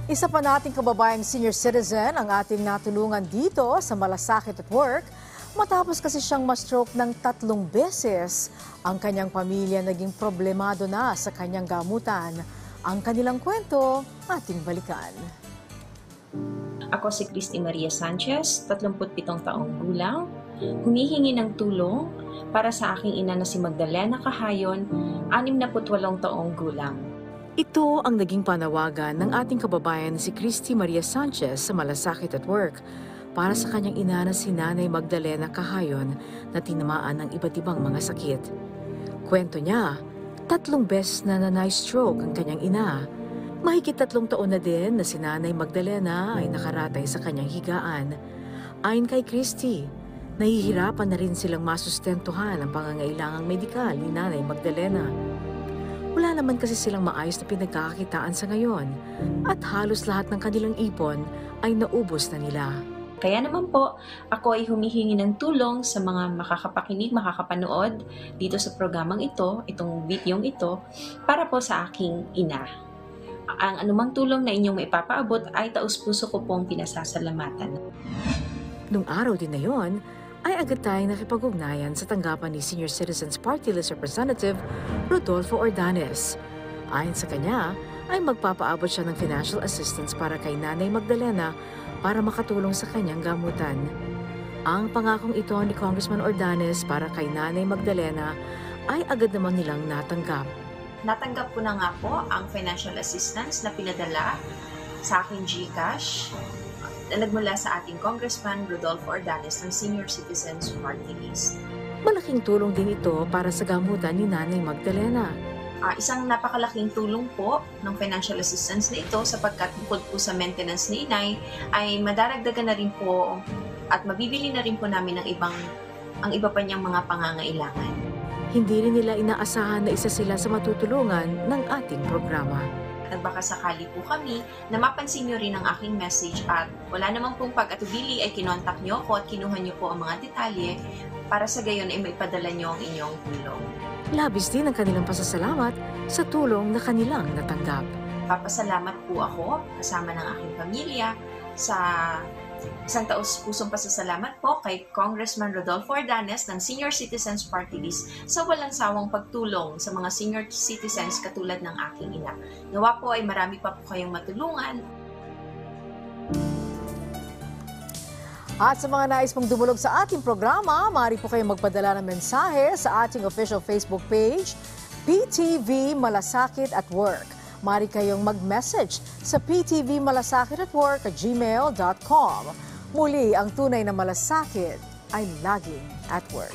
Isa pa nating kababayang senior citizen ang ating natulungan dito sa Malasakit at Work matapos kasi siyang ma-stroke ng 3 beses. Ang kanyang pamilya naging problemado na sa kanyang gamutan. Ang kanilang kwento, ating balikan. Ako si Christy Maria Sanchez, 37 taong gulang, humihingi ng tulong para sa aking ina na si Magdalena Cahayon, 68 taong gulang. Ito ang naging panawagan ng ating kababayan si Christy Maria Sanchez sa Malasakit at Work para sa kanyang ina na si Nanay Magdalena Cahayon na tinamaan ng iba't ibang mga sakit. Kwento niya, 3 beses na na-stroke ang kanyang ina. Mahigit 3 taon na din na si Nanay Magdalena ay nakaratay sa kanyang higaan. Ayon kay Christy, nahihirapan na rin silang masustentuhan ang pangangailangang medikal ni Nanay Magdalena. Wala naman kasi silang maayos na pinagkakakitaan sa ngayon at halos lahat ng kanilang ipon ay naubos na nila. Kaya naman po, ako ay humihingi ng tulong sa mga makakapakinig, makakapanood dito sa programang ito, itong videong ito, para po sa aking ina. Ang anumang tulong na inyong maipapaabot ay taus-puso ko pong pinasasalamatan. Nung araw din na yon, ay agad tayong nakipag-ugnayan sa tanggapan ni Senior Citizens Party List Representative Rodolfo Ordanes. Ayon sa kanya, ay magpapaabot siya ng financial assistance para kay Nanay Magdalena para makatulong sa kanyang gamutan. Ang pangakong ito ni Congressman Ordanes para kay Nanay Magdalena ay agad naman nilang natanggap. Natanggap ko na nga po ang financial assistance na pinadala sa aking GCash na nagmula sa ating Congressman Rodolfo Ordanes ng Senior Citizens Party List. Malaking tulong din ito para sa gamutan ni Nanay Magdalena. Isang napakalaking tulong po ng financial assistance na ito sapagkat bukod po sa maintenance ni inay ay madaragdagan na rin po at mabibili na rin po namin ang iba pa niyang mga pangangailangan. Hindi rin nila inaasahan na isa sila sa matutulungan ng ating programa. Nagbaka sakali po kami na mapansin nyo rin ang aking message at wala namang pong pag-atubili ay kinontak nyo ko at kinuha nyo po ang mga detalye para sa gayon ay maipadala nyo ang inyong tulong. Labis din ang kanilang pasasalamat sa tulong na kanilang natanggap. Papasalamat po ako kasama ng aking pamilya sa isang taus-pusong pasasalamat po kay Congressman Rodolfo Ordanes ng Senior Citizens Party List sa walang sawang pagtulong sa mga senior citizens katulad ng aking ina. Nawa po ay marami pa po kayong matulungan. At sa mga nais pong dumulog sa ating programa, maaari po kayong magpadala ng mensahe sa ating official Facebook page, PTV Malasakit at Work. Maaari kayong mag-message sa ptvmalasakit@work@gmail.com. Muli, ang tunay na malasakit ay laging at work.